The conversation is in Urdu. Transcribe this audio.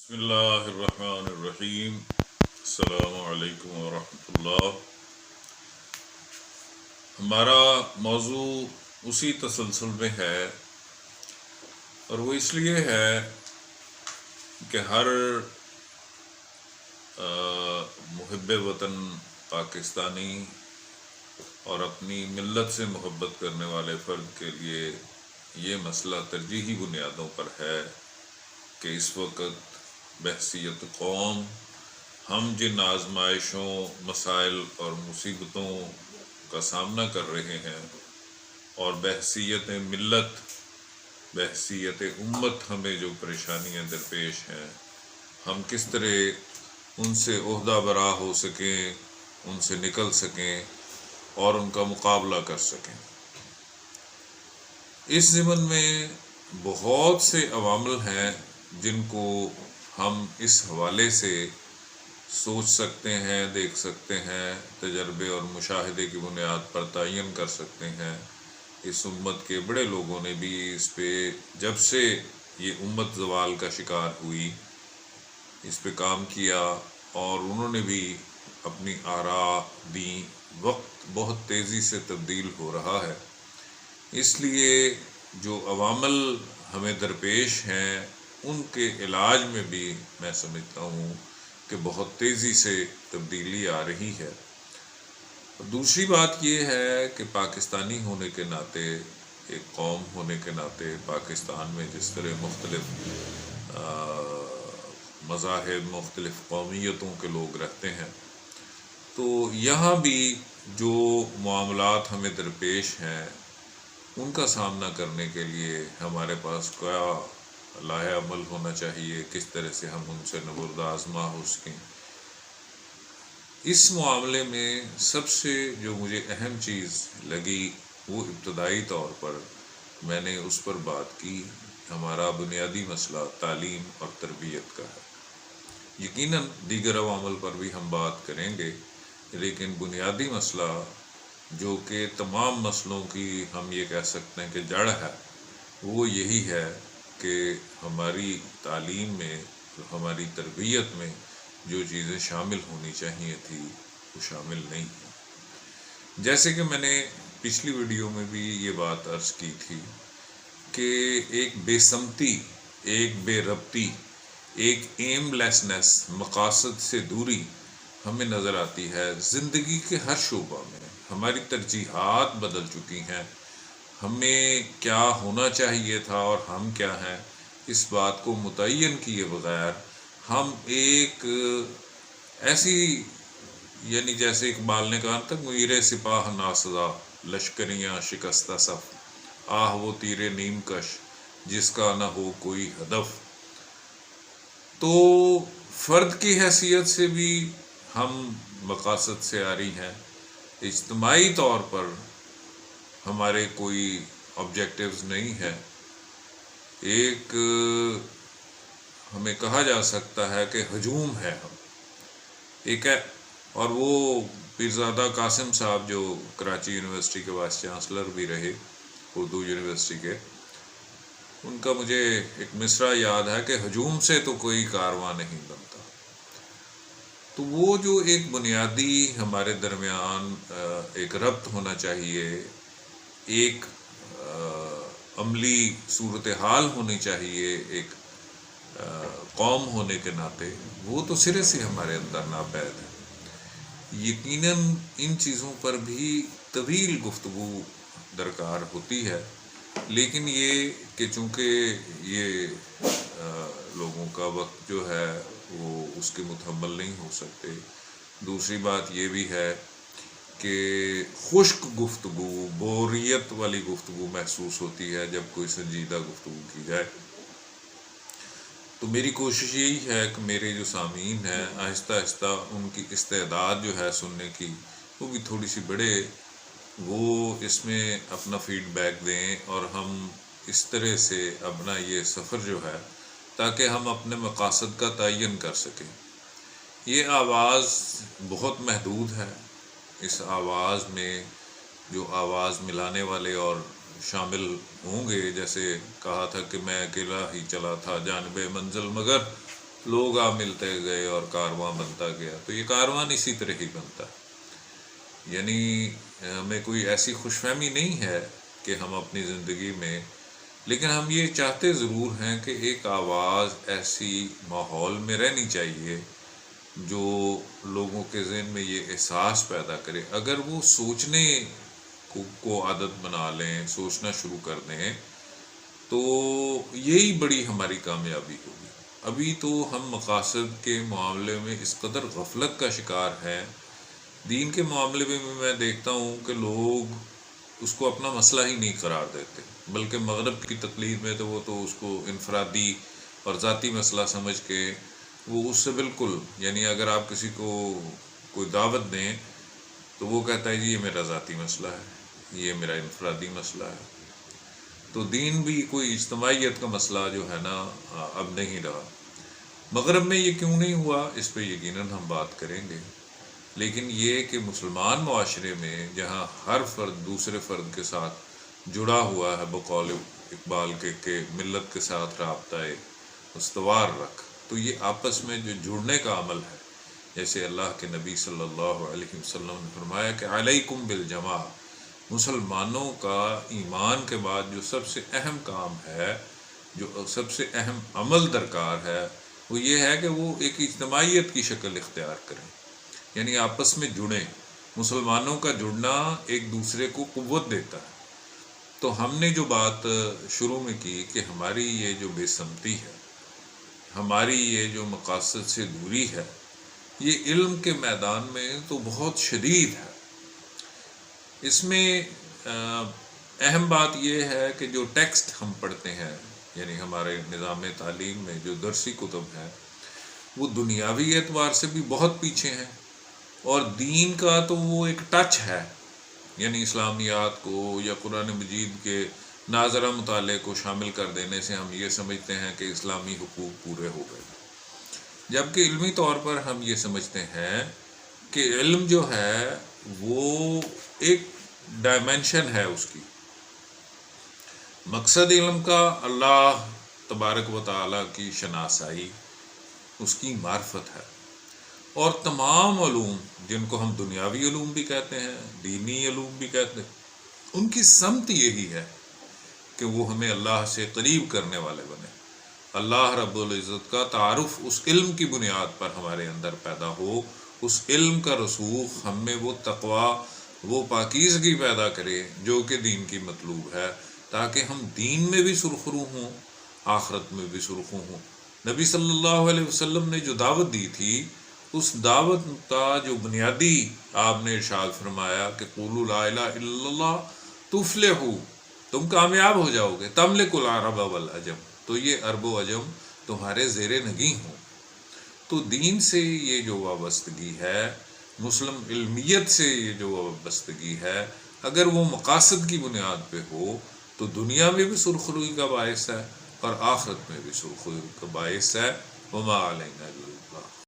بسم اللہ الرحمن الرحیم۔ السلام علیکم ورحمۃ اللہ۔ ہمارا موضوع اسی تسلسل میں ہے، اور وہ اس لیے ہے کہ ہر محب وطن پاکستانی اور اپنی ملت سے محبت کرنے والے فرد کے لیے یہ مسئلہ ترجیحی بنیادوں پر ہے کہ اس وقت بحیثیت قوم ہم جن آزمائشوں، مسائل اور مصیبتوں کا سامنا کر رہے ہیں، اور بحیثیت ملت، بحیثیت امت ہمیں جو پریشانیاں درپیش ہیں، ہم کس طرح ان سے عہدہ برا ہو سکیں، ان سے نکل سکیں اور ان کا مقابلہ کر سکیں۔ اس ضمن میں بہت سے عوامل ہیں جن کو ہم اس حوالے سے سوچ سکتے ہیں، دیکھ سکتے ہیں، تجربے اور مشاہدے کی بنیاد پر تعین کر سکتے ہیں۔ اس امت کے بڑے لوگوں نے بھی اس پہ، جب سے یہ امت زوال کا شکار ہوئی، اس پہ کام کیا، اور انہوں نے بھی اپنی آراء دیں۔ وقت بہت تیزی سے تبدیل ہو رہا ہے، اس لیے جو عوامل ہمیں درپیش ہیں ان کے علاج میں بھی میں سمجھتا ہوں کہ بہت تیزی سے تبدیلی آ رہی ہے۔ دوسری بات یہ ہے کہ پاکستانی ہونے کے ناطے، ایک قوم ہونے کے ناطے، پاکستان میں جس طرح مختلف مذاہب، مختلف قومیتوں کے لوگ رہتے ہیں، تو یہاں بھی جو معاملات ہمیں درپیش ہیں ان کا سامنا کرنے کے لیے ہمارے پاس کیا لاہ عمل ہونا چاہیے، کس طرح سے ہم ان سے نبرد آزما ہو سکیں۔ اس معاملے میں سب سے جو مجھے اہم چیز لگی، وہ ابتدائی طور پر میں نے اس پر بات کی، ہمارا بنیادی مسئلہ تعلیم اور تربیت کا ہے۔ یقیناً دیگر عوامل پر بھی ہم بات کریں گے، لیکن بنیادی مسئلہ جو کہ تمام مسئلوں کی ہم یہ کہہ سکتے ہیں کہ جڑ ہے، وہ یہی ہے کہ ہماری تعلیم میں، ہماری تربیت میں جو چیزیں شامل ہونی چاہیے تھی وہ شامل نہیں ہیں۔ جیسے کہ میں نے پچھلی ویڈیو میں بھی یہ بات عرض کی تھی کہ ایک بے سمتی، ایک بے ربطی، ایک ایم لیسنس، مقاصد سے دوری ہمیں نظر آتی ہے زندگی کے ہر شعبہ میں۔ ہماری ترجیحات بدل چکی ہیں، ہمیں کیا ہونا چاہیے تھا اور ہم کیا ہیں، اس بات کو متعین کیے بغیر ہم ایک ایسی، یعنی جیسے اقبال نے کہا تھا، میر سپاہ ناسزا، لشکریاں شکستہ صف، آہ وہ تیر نیم کش جس کا نہ ہو کوئی ہدف۔ تو فرد کی حیثیت سے بھی ہم مقاصد سے عاری ہیں، اجتماعی طور پر ہمارے کوئی آبجیکٹیوز نہیں ہیں۔ ایک ہمیں کہا جا سکتا ہے کہ ہجوم ہے ہم ایک ہے، اور وہ پیرزادہ قاسم صاحب جو کراچی یونیورسٹی کے وائس چانسلر بھی رہے، اردو یونیورسٹی کے، ان کا مجھے ایک مصرع یاد ہے کہ ہجوم سے تو کوئی کارواں نہیں بنتا۔ تو وہ جو ایک بنیادی ہمارے درمیان ایک ربط ہونا چاہیے، ایک عملی صورتحال ہونی چاہیے ایک قوم ہونے کے ناطے، وہ تو سرے سے ہمارے اندر ناپید ہے۔ یقیناً ان چیزوں پر بھی طویل گفتگو درکار ہوتی ہے، لیکن یہ کہ چونکہ یہ لوگوں کا وقت جو ہے وہ اس کے متحمل نہیں ہو سکتے۔ دوسری بات یہ بھی ہے کہ خشک گفتگو، بوریت والی گفتگو محسوس ہوتی ہے جب کوئی سنجیدہ گفتگو کی جائے۔ تو میری کوشش یہی ہے کہ میرے جو سامعین ہیں، آہستہ آہستہ ان کی استعداد جو ہے سننے کی وہ بھی تھوڑی سی بڑھے، وہ اس میں اپنا فیڈ بیک دیں، اور ہم اس طرح سے اپنا یہ سفر جو ہے، تاکہ ہم اپنے مقاصد کا تعین کر سکیں۔ یہ آواز بہت محدود ہے، اس آواز میں جو آواز ملانے والے اور شامل ہوں گے، جیسے کہا تھا کہ میں اکیلا ہی چلا تھا جانب منزل مگر لوگ آ ملتے گئے اور کارواں بنتا گیا، تو یہ کارواں اسی طرح ہی بنتا ہے۔ یعنی ہمیں کوئی ایسی خوش فہمی نہیں ہے کہ ہم اپنی زندگی میں، لیکن ہم یہ چاہتے ضرور ہیں کہ ایک آواز ایسی ماحول میں رہنی چاہیے جو لوگوں کے ذہن میں یہ احساس پیدا کرے۔ اگر وہ سوچنے کو عادت بنا لیں، سوچنا شروع کر دیں، تو یہی بڑی ہماری کامیابی ہوگی۔ ابھی تو ہم مقاصد کے معاملے میں اس قدر غفلت کا شکار ہیں، دین کے معاملے میں میں دیکھتا ہوں کہ لوگ اس کو اپنا مسئلہ ہی نہیں قرار دیتے، بلکہ مغرب کی تقلید میں تو وہ تو اس کو انفرادی اور ذاتی مسئلہ سمجھ کے وہ اس سے بالکل، یعنی اگر آپ کسی کو کوئی دعوت دیں تو وہ کہتا ہے جی یہ میرا ذاتی مسئلہ ہے، یہ میرا انفرادی مسئلہ ہے۔ تو دین بھی کوئی اجتماعیت کا مسئلہ جو ہے نا اب نہیں رہا۔ مغرب میں یہ کیوں نہیں ہوا، اس پہ یقیناً ہم بات کریں گے، لیکن یہ کہ مسلمان معاشرے میں جہاں ہر فرد دوسرے فرد کے ساتھ جڑا ہوا ہے، بقول اقبال کے کہ ملت کے ساتھ رابطہ استوار رکھ، تو یہ آپس میں جو جڑنے کا عمل ہے، جیسے اللہ کے نبی صلی اللہ علیہ وسلم نے فرمایا کہ علیکم بالجماع، مسلمانوں کا ایمان کے بعد جو سب سے اہم کام ہے، جو سب سے اہم عمل درکار ہے، وہ یہ ہے کہ وہ ایک اجتماعیت کی شکل اختیار کریں، یعنی آپس میں جڑیں۔ مسلمانوں کا جڑنا ایک دوسرے کو قوت دیتا ہے۔ تو ہم نے جو بات شروع میں کی کہ ہماری یہ جو بے سمتی ہے، ہماری یہ جو مقاصد سے دوری ہے، یہ علم کے میدان میں تو بہت شدید ہے۔ اس میں اہم بات یہ ہے کہ جو ٹیکسٹ ہم پڑھتے ہیں، یعنی ہمارے نظام تعلیم میں جو درسی کتب ہیں، وہ دنیاوی اعتبار سے بھی بہت پیچھے ہیں، اور دین کا تو وہ ایک ٹچ ہے، یعنی اسلامیات کو یا قرآن مجید کے ناظرہ مطالعے کو شامل کر دینے سے ہم یہ سمجھتے ہیں کہ اسلامی حقوق پورے ہو گئے، جبکہ علمی طور پر ہم یہ سمجھتے ہیں کہ علم جو ہے وہ ایک ڈائمنشن ہے، اس کی مقصد علم کا اللہ تبارک و تعالیٰ کی شناسائی، اس کی معرفت ہے، اور تمام علوم جن کو ہم دنیاوی علوم بھی کہتے ہیں، دینی علوم بھی کہتے ہیں، ان کی سمت یہی ہے کہ وہ ہمیں اللہ سے قریب کرنے والے بنے، اللہ رب العزت کا تعارف اس علم کی بنیاد پر ہمارے اندر پیدا ہو، اس علم کا رسوخ ہم میں وہ تقوی، وہ پاکیزگی پیدا کرے جو کہ دین کی مطلوب ہے، تاکہ ہم دین میں بھی سرخرو ہوں، آخرت میں بھی سرخرو ہوں۔ نبی صلی اللہ علیہ وسلم نے جو دعوت دی تھی، اس دعوت کا جو بنیادی آپ نے ارشاد فرمایا کہ قولوا لا الہ الا اللہ تفلحوا، تم کامیاب ہو جاؤ گے، تملکوا العرب والعجم، تو یہ عرب و عجم تمہارے زیر نگیں ہوں۔ تو دین سے یہ جو وابستگی ہے، مسلم علمیت سے یہ جو وابستگی ہے، اگر وہ مقاصد کی بنیاد پہ ہو تو دنیا میں بھی سرخروئی کا باعث ہے اور آخرت میں بھی سرخروئی کا باعث ہے۔ وما علینا الا